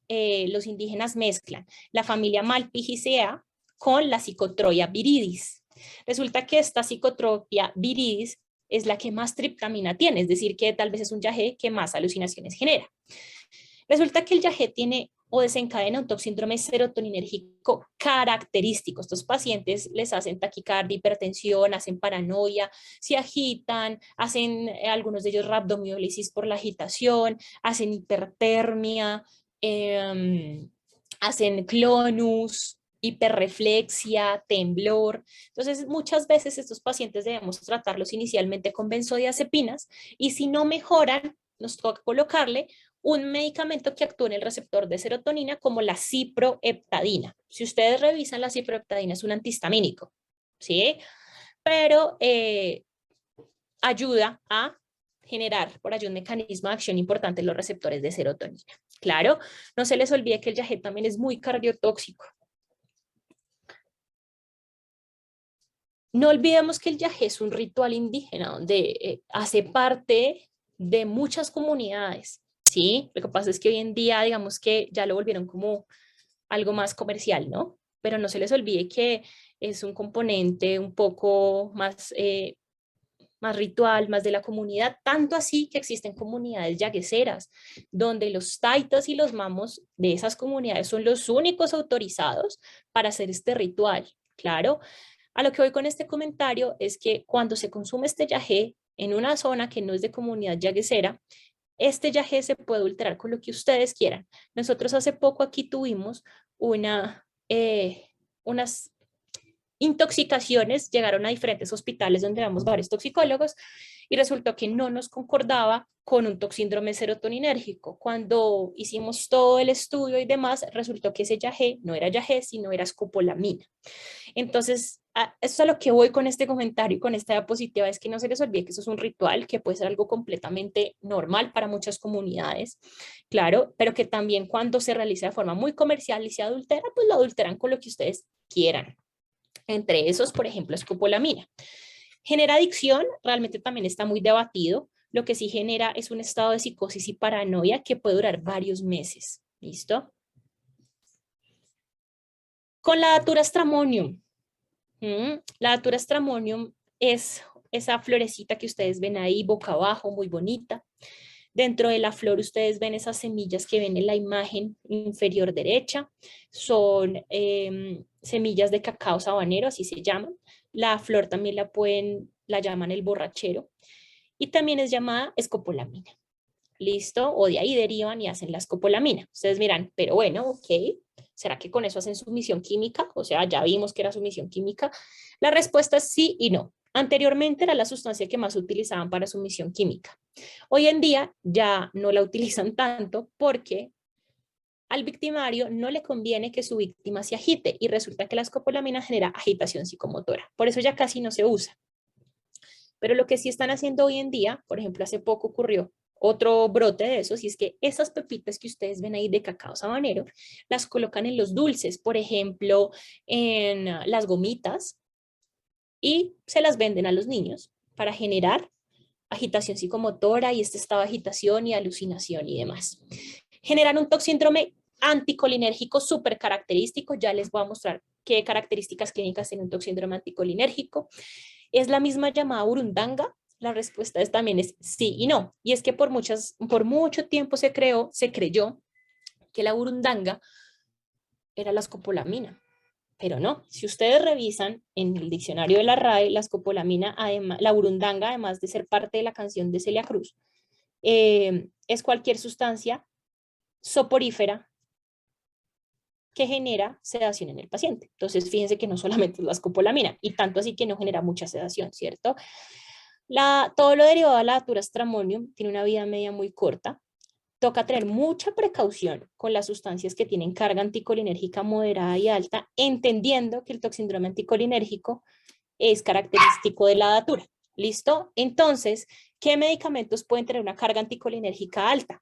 los indígenas mezclan la familia Malpighiaceae con la Psychotropia viridis. Resulta que esta Psychotropia viridis es la que más triptamina tiene, es decir, que tal vez es un yagé que más alucinaciones genera. Resulta que el yagé tiene o desencadena un toxíndrome serotoninérgico característico. Estos pacientes les hacen taquicardia, hipertensión, hacen paranoia, se agitan, hacen algunos de ellos rhabdomiólisis por la agitación, hacen hipertermia, hacen clonus, hiperreflexia, temblor. Entonces, muchas veces estos pacientes debemos tratarlos inicialmente con benzodiazepinas y si no mejoran, nos toca colocarle un medicamento que actúa en el receptor de serotonina como la ciproheptadina. Si ustedes revisan, la ciproheptadina es un antihistamínico, ¿sí? Pero ayuda a generar por allí un mecanismo de acción importante en los receptores de serotonina. Claro, no se les olvide que el yagé también es muy cardiotóxico. No olvidemos que el yagé es un ritual indígena donde hace parte de muchas comunidades, ¿sí? Lo que pasa es que hoy en día, digamos que ya lo volvieron como algo más comercial, ¿no? Pero no se les olvide que es un componente un poco más ritual, más de la comunidad, tanto así que existen comunidades yagueceras, donde los taitas y los mamos de esas comunidades son los únicos autorizados para hacer este ritual. Claro, a lo que voy con este comentario es que cuando se consume este yagé en una zona que no es de comunidad yaguecera, este yagé se puede ultrar con lo que ustedes quieran. Nosotros hace poco aquí tuvimos unas intoxicaciones, llegaron a diferentes hospitales donde éramos varios toxicólogos y resultó que no nos concordaba con un toxíndrome serotoninérgico. Cuando hicimos todo el estudio y demás, resultó que ese yagé no era yagé, sino era escopolamina. Entonces, eso es a lo que voy con este comentario y con esta diapositiva, es que no se les olvide que eso es un ritual que puede ser algo completamente normal para muchas comunidades, claro, pero que también cuando se realiza de forma muy comercial y se adultera, pues lo adulteran con lo que ustedes quieran. Entre esos, por ejemplo, escopolamina. ¿Genera adicción? Realmente también está muy debatido. Lo que sí genera es un estado de psicosis y paranoia que puede durar varios meses. ¿Listo? Con la Datura stramonium. La Datura stramonium es esa florecita que ustedes ven ahí boca abajo, muy bonita. Dentro de la flor ustedes ven esas semillas que ven en la imagen inferior derecha. Son semillas de cacao sabanero, así se llaman. La flor también la llaman el borrachero. Y también es llamada escopolamina. ¿Listo? O de ahí derivan y hacen la escopolamina. Ustedes miran, pero bueno, ok. ¿Será que con eso hacen sumisión química? O sea, ya vimos que era sumisión química. La respuesta es sí y no. Anteriormente era la sustancia que más utilizaban para sumisión química. Hoy en día ya no la utilizan tanto porque al victimario no le conviene que su víctima se agite y resulta que la escopolamina genera agitación psicomotora. Por eso ya casi no se usa. Pero lo que sí están haciendo hoy en día, por ejemplo, hace poco ocurrió otro brote de esos, y es que esas pepitas que ustedes ven ahí de cacao sabanero, las colocan en los dulces, por ejemplo, en las gomitas, y se las venden a los niños para generar agitación psicomotora y este estado de agitación y alucinación y demás. Generan un toxíndrome anticolinérgico súper característico. Ya les voy a mostrar qué características clínicas tiene un toxíndrome anticolinérgico. ¿Es la misma llamada burundanga? La respuesta también es sí y no. Y es que por mucho tiempo se creyó que la burundanga era la escopolamina. Pero no, si ustedes revisan en el diccionario de la RAE, la escopolamina, además, la burundanga, además de ser parte de la canción de Celia Cruz, es cualquier sustancia soporífera que genera sedación en el paciente. Entonces, fíjense que no solamente es la escopolamina, y tanto así que no genera mucha sedación, ¿cierto? Todo lo derivado de la Datura stramonium tiene una vida media muy corta. Toca tener mucha precaución con las sustancias que tienen carga anticolinérgica moderada y alta, entendiendo que el toxíndrome anticolinérgico es característico de la datura. ¿Listo? Entonces, ¿qué medicamentos pueden tener una carga anticolinérgica alta?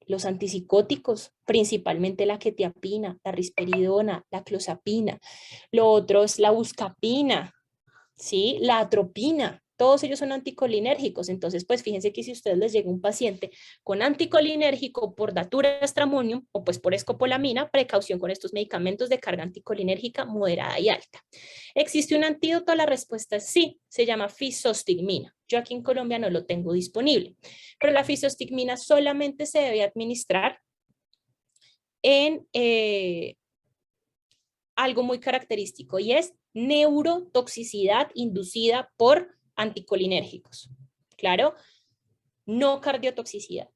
Los antipsicóticos, principalmente la quetiapina, la risperidona, la clozapina. Lo otro es la buscapina, ¿sí? La atropina. Todos ellos son anticolinérgicos. Entonces, pues fíjense que si a ustedes les llega un paciente con anticolinérgico por Datura stramonium o pues por escopolamina, precaución con estos medicamentos de carga anticolinérgica moderada y alta. ¿Existe un antídoto? La respuesta es sí, se llama fisostigmina. Yo aquí en Colombia no lo tengo disponible, pero la fisostigmina solamente se debe administrar en algo muy característico y es neurotoxicidad inducida por anticolinérgicos. Claro, no cardiotoxicidad,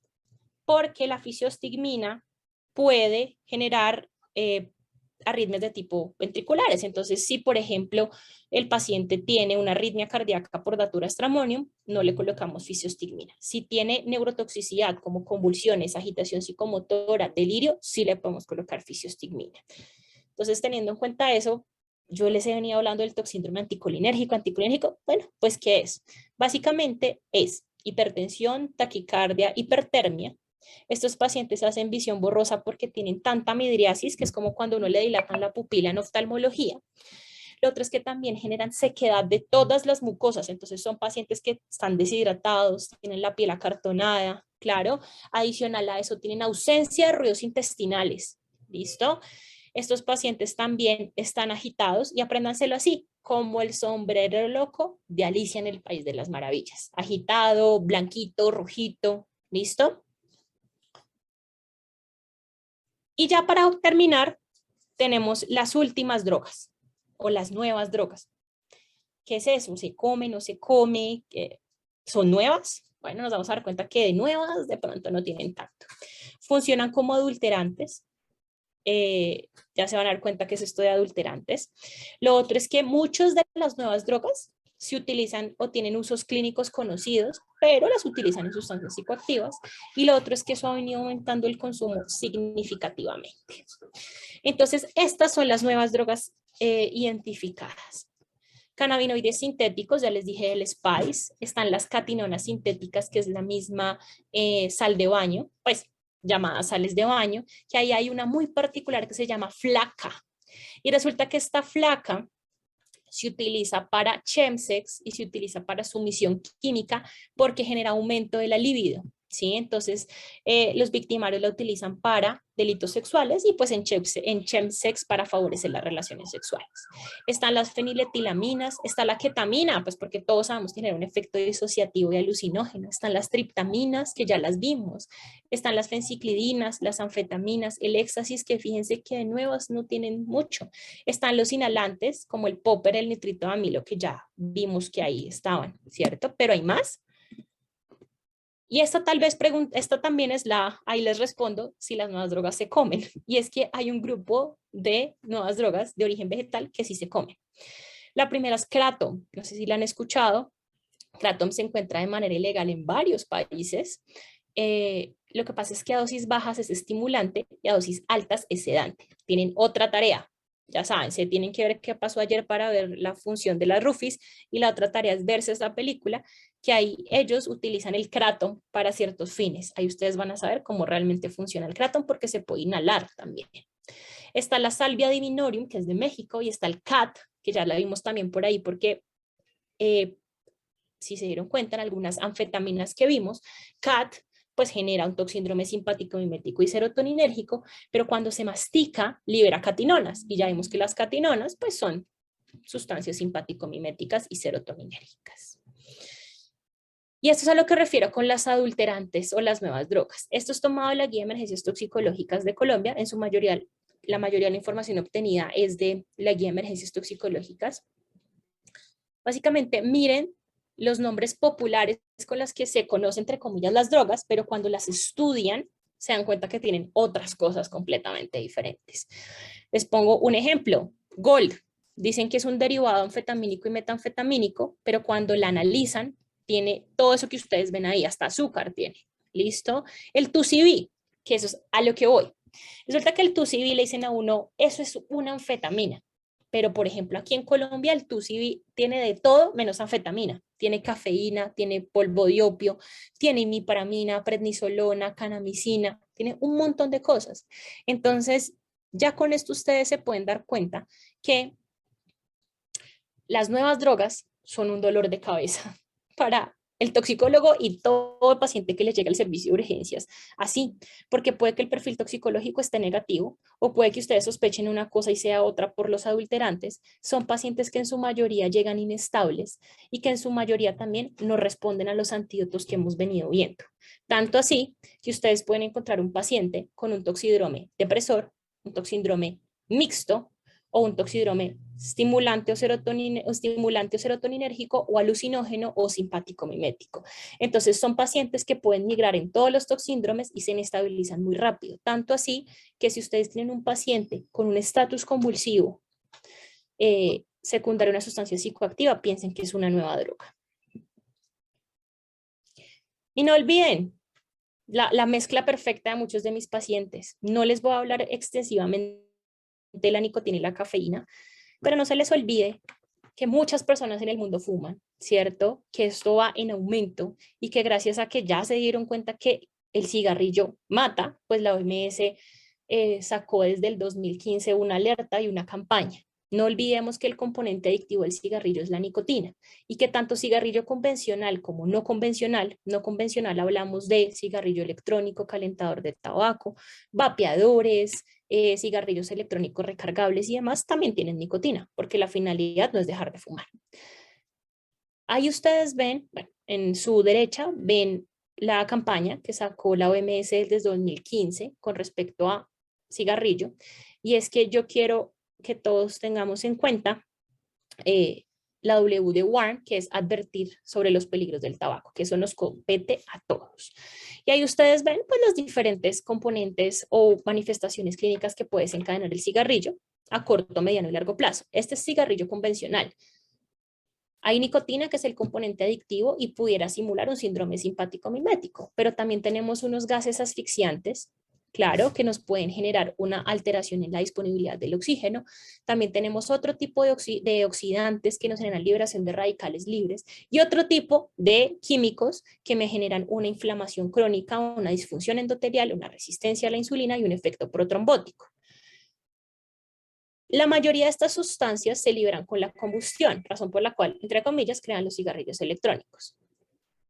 porque la fisiostigmina puede generar arritmias de tipo ventriculares. Entonces, si por ejemplo el paciente tiene una arritmia cardíaca por datura stramonium, no le colocamos fisiostigmina. Si tiene neurotoxicidad como convulsiones, agitación psicomotora, delirio, sí le podemos colocar fisiostigmina. Entonces, teniendo en cuenta eso, yo les he venido hablando del toxíndrome anticolinérgico. Anticolinérgico, bueno, pues ¿qué es? Básicamente es hipertensión, taquicardia, hipertermia. Estos pacientes hacen visión borrosa porque tienen tanta midriasis, que es como cuando uno le dilatan la pupila en oftalmología. Lo otro es que también generan sequedad de todas las mucosas, entonces son pacientes que están deshidratados, tienen la piel acartonada, claro. Adicional a eso, tienen ausencia de ruidos intestinales, ¿listo? Estos pacientes también están agitados y apréndanselo así, como el sombrero loco de Alicia en el País de las Maravillas. Agitado, blanquito, rojito, ¿listo? Y ya para terminar, tenemos las últimas drogas o las nuevas drogas. ¿Qué es eso? ¿Se come, no se come? ¿Son nuevas? Bueno, nos vamos a dar cuenta que de nuevas de pronto no tienen tacto. Funcionan como adulterantes. Ya se van a dar cuenta que es esto de adulterantes. Lo otro es que muchas de las nuevas drogas se utilizan o tienen usos clínicos conocidos, pero las utilizan en sustancias psicoactivas. Y lo otro es que eso ha venido aumentando el consumo significativamente. Entonces, estas son las nuevas drogas identificadas. Cannabinoides sintéticos, ya les dije el Spice, están las catinonas sintéticas, que es la misma sal de baño, pues llamadas sales de baño, que ahí hay una muy particular que se llama flaca. Y resulta que esta flaca se utiliza para chemsex y se utiliza para sumisión química porque genera aumento de la libido. ¿Sí? Entonces, los victimarios la utilizan para delitos sexuales y pues en chemsex para favorecer las relaciones sexuales. Están las feniletilaminas, está la ketamina, pues porque todos sabemos tener un efecto disociativo y alucinógeno. Están las triptaminas, que ya las vimos. Están las fenciclidinas, las anfetaminas, el éxtasis, que fíjense que de nuevas no tienen mucho. Están los inhalantes, como el popper, el nitrito de amilo, que ya vimos que ahí estaban, ¿cierto? Pero hay más. Y esta tal vez esta también es ahí les respondo si las nuevas drogas se comen. Y es que hay un grupo de nuevas drogas de origen vegetal que sí se comen. La primera es Kratom, no sé si la han escuchado. Kratom se encuentra de manera ilegal en varios países. Lo que pasa es que a dosis bajas es estimulante y a dosis altas es sedante. Tienen otra tarea. Ya saben, se tienen que ver qué pasó ayer para ver la función de las Rufis, y la otra tarea es verse esta película, que ahí ellos utilizan el Kratom para ciertos fines. Ahí ustedes van a saber cómo realmente funciona el Kratom porque se puede inhalar también. Está la Salvia divinorum, que es de México, y está el CAT, que ya la vimos también por ahí porque si se dieron cuenta en algunas anfetaminas que vimos, CAT pues genera un toxíndrome simpático mimético y serotoninérgico, pero cuando se mastica libera catinonas, y ya vimos que las catinonas pues son sustancias simpático miméticas y serotoninérgicas. Y esto es a lo que refiero con las adulterantes o las nuevas drogas. Esto es tomado de la Guía de Emergencias Toxicológicas de Colombia. En su mayoría, la mayoría de la información obtenida es de la Guía de Emergencias Toxicológicas. Básicamente, miren los nombres populares con los que se conocen, entre comillas, las drogas, pero cuando las estudian, se dan cuenta que tienen otras cosas completamente diferentes. Les pongo un ejemplo. Gold. Dicen que es un derivado anfetamínico y metanfetamínico, pero cuando la analizan, tiene todo eso que ustedes ven ahí, hasta azúcar tiene. ¿Listo? El 2CB, que eso es a lo que voy. Resulta que el 2CB le dicen a uno, eso es una anfetamina. Pero, por ejemplo, aquí en Colombia el 2CB tiene de todo menos anfetamina. Tiene cafeína, tiene polvo de opio, tiene imiparamina, prednisolona, canamicina, tiene un montón de cosas. Entonces, ya con esto ustedes se pueden dar cuenta que las nuevas drogas son un dolor de cabeza para el toxicólogo y todo paciente que le llega al servicio de urgencias. Así, porque puede que el perfil toxicológico esté negativo o puede que ustedes sospechen una cosa y sea otra por los adulterantes. Son pacientes que en su mayoría llegan inestables y que en su mayoría también no responden a los antídotos que hemos venido viendo. Tanto así que ustedes pueden encontrar un paciente con un toxíndrome depresor, un toxíndrome mixto, o un toxídrome estimulante o estimulante o serotoninérgico o alucinógeno o simpático mimético. Entonces son pacientes que pueden migrar en todos los toxíndromes y se inestabilizan muy rápido. Tanto así que si ustedes tienen un paciente con un estatus convulsivo secundario a una sustancia psicoactiva, piensen que es una nueva droga. Y no olviden la mezcla perfecta de muchos de mis pacientes. No les voy a hablar extensivamente de la nicotina y la cafeína, pero no se les olvide que muchas personas en el mundo fuman, ¿cierto? Que esto va en aumento y que gracias a que ya se dieron cuenta que el cigarrillo mata, pues la OMS sacó desde el 2015 una alerta y una campaña. No olvidemos que el componente adictivo del cigarrillo es la nicotina y que tanto cigarrillo convencional como no convencional hablamos de cigarrillo electrónico, calentador de tabaco, vapeadores, cigarrillos electrónicos recargables y demás también tienen nicotina, porque la finalidad no es dejar de fumar. Ahí ustedes ven, bueno, en su derecha, ven la campaña que sacó la OMS desde 2015 con respecto a cigarrillo, y es que yo quiero que todos tengamos en cuenta la W de WARN, que es advertir sobre los peligros del tabaco, que eso nos compete a todos. Y ahí ustedes ven pues, los diferentes componentes o manifestaciones clínicas que puede desencadenar el cigarrillo a corto, mediano y largo plazo. Este es cigarrillo convencional. Hay nicotina, que es el componente adictivo y pudiera simular un síndrome simpático mimético, pero también tenemos unos gases asfixiantes, claro, que nos pueden generar una alteración en la disponibilidad del oxígeno. También tenemos otro tipo de oxidantes que nos generan liberación de radicales libres y otro tipo de químicos que me generan una inflamación crónica, una disfunción endotelial, una resistencia a la insulina y un efecto protrombótico. La mayoría de estas sustancias se liberan con la combustión, razón por la cual, entre comillas, crean los cigarrillos electrónicos.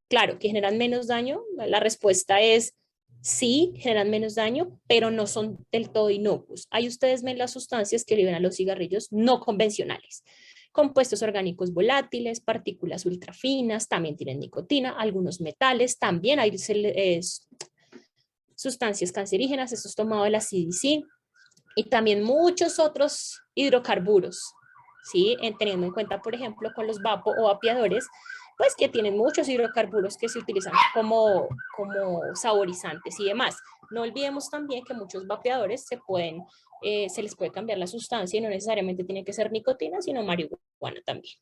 Claro, que generan menos daño. La respuesta es sí, generan menos daño, pero no son del todo inocuos. Ahí ustedes ven las sustancias que liberan los cigarrillos no convencionales. Compuestos orgánicos volátiles, partículas ultrafinas, también tienen nicotina, algunos metales, también hay sustancias cancerígenas, esto es tomado de la CDC, y también muchos otros hidrocarburos, ¿sí? Teniendo en cuenta, por ejemplo, con los vapo o vapeadores, pues que tienen muchos hidrocarburos que se utilizan como saborizantes y demás. No olvidemos también que muchos vapeadores se les puede cambiar la sustancia y no necesariamente tiene que ser nicotina, sino marihuana también.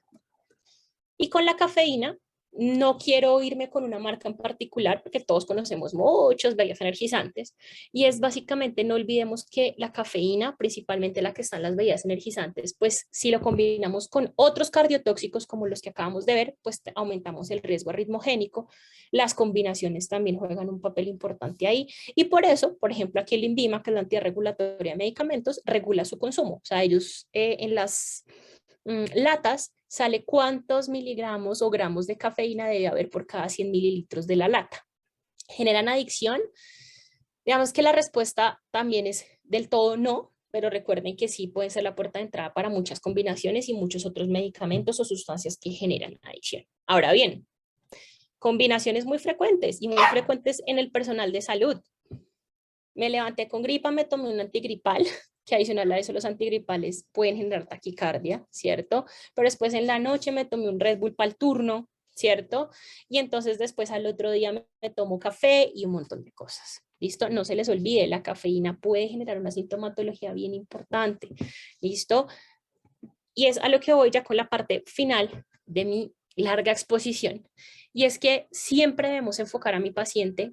Y con la cafeína, no quiero irme con una marca en particular porque todos conocemos muchos bebidas energizantes y es básicamente, no olvidemos que la cafeína, principalmente la que está en las bebidas energizantes, pues si lo combinamos con otros cardiotóxicos como los que acabamos de ver, pues aumentamos el riesgo arritmogénico. Las combinaciones también juegan un papel importante ahí y por eso, por ejemplo, aquí el INVIMA, que es la entidad regulatoria de medicamentos, regula su consumo. O sea, ellos en las latas sale cuántos miligramos o gramos de cafeína debe haber por cada 100 mililitros de la lata. ¿Generan adicción? Digamos que la respuesta también es del todo no, pero recuerden que sí pueden ser la puerta de entrada para muchas combinaciones y muchos otros medicamentos o sustancias que generan adicción. Ahora bien, combinaciones muy frecuentes y muy frecuentes en el personal de salud. Me levanté con gripa, me tomé un antigripal, que adicional a eso los antigripales pueden generar taquicardia, ¿cierto? Pero después en la noche me tomé un Red Bull para el turno, ¿cierto? Y entonces después al otro día me tomo café y un montón de cosas. ¿Listo? No se les olvide, la cafeína puede generar una sintomatología bien importante. ¿Listo? Y es a lo que voy ya con la parte final de mi larga exposición. Y es que siempre debemos enfocar a mi paciente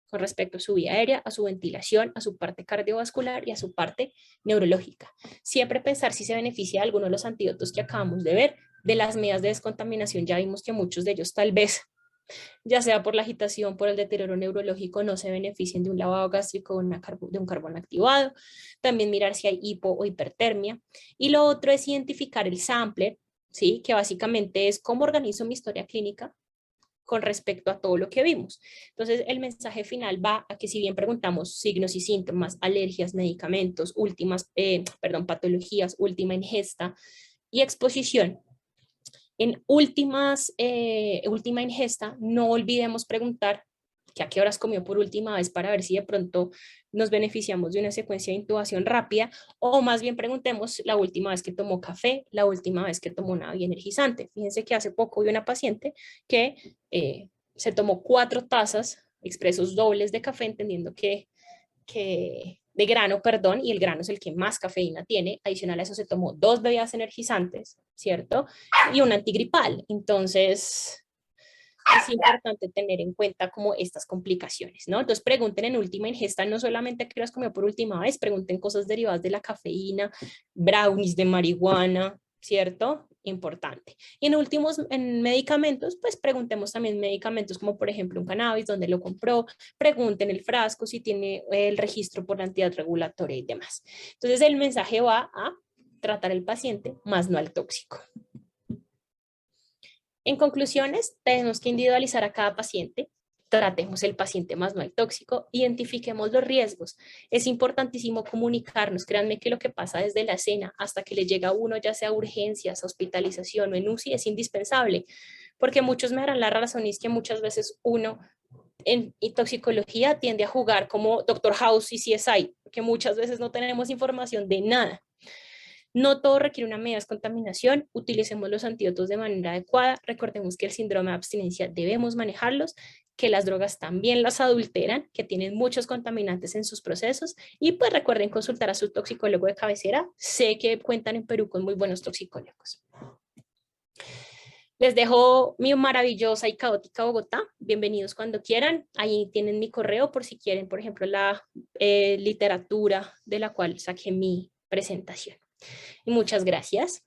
con respecto a su vía aérea, a su ventilación, a su parte cardiovascular y a su parte neurológica. Siempre pensar si se beneficia de alguno de los antídotos que acabamos de ver. De las medidas de descontaminación ya vimos que muchos de ellos tal vez, ya sea por la agitación, por el deterioro neurológico, no se beneficien de un lavado gástrico o de un carbón activado. También mirar si hay hipo o hipertermia. Y lo otro es identificar el sampler, ¿sí? Que básicamente es cómo organizo mi historia clínica con respecto a todo lo que vimos. Entonces, el mensaje final va a que si bien preguntamos signos y síntomas, alergias, medicamentos, patologías, última ingesta y exposición, en última ingesta, no olvidemos preguntar que a qué horas comió por última vez para ver si de pronto nos beneficiamos de una secuencia de intubación rápida, o más bien preguntemos la última vez que tomó café, la última vez que tomó una bebida energizante. Fíjense que hace poco vi una paciente que se tomó 4 tazas expresos dobles de café, entendiendo que de grano, perdón, y el grano es el que más cafeína tiene. Adicional a eso se tomó 2 bebidas energizantes, ¿cierto? Y un antigripal. Entonces, es importante tener en cuenta como estas complicaciones, ¿no? Entonces pregunten en última ingesta no solamente a qué horas comió por última vez, pregunten cosas derivadas de la cafeína, brownies de marihuana, ¿cierto? Importante. Y en últimos, en medicamentos, pues preguntemos también medicamentos como por ejemplo un cannabis, dónde lo compró, pregunten el frasco si tiene el registro por la entidad regulatoria y demás. Entonces el mensaje va a tratar al paciente, más no al tóxico. En conclusiones, tenemos que individualizar a cada paciente, tratemos el paciente más no el tóxico, identifiquemos los riesgos. Es importantísimo comunicarnos, créanme que lo que pasa desde la escena hasta que le llega a uno, ya sea urgencias, hospitalización o en UCI, es indispensable, porque muchos me darán la razón y es que muchas veces uno en toxicología tiende a jugar como Doctor House y CSI, porque muchas veces no tenemos información de nada. No todo requiere una media descontaminación, utilicemos los antídotos de manera adecuada, recordemos que el síndrome de abstinencia debemos manejarlos, que las drogas también las adulteran, que tienen muchos contaminantes en sus procesos y pues recuerden consultar a su toxicólogo de cabecera, sé que cuentan en Perú con muy buenos toxicólogos. Les dejo mi maravillosa y caótica Bogotá. Bienvenidos cuando quieran. Ahí tienen mi correo por si quieren, por ejemplo, la literatura de la cual saqué mi presentación. Y muchas gracias.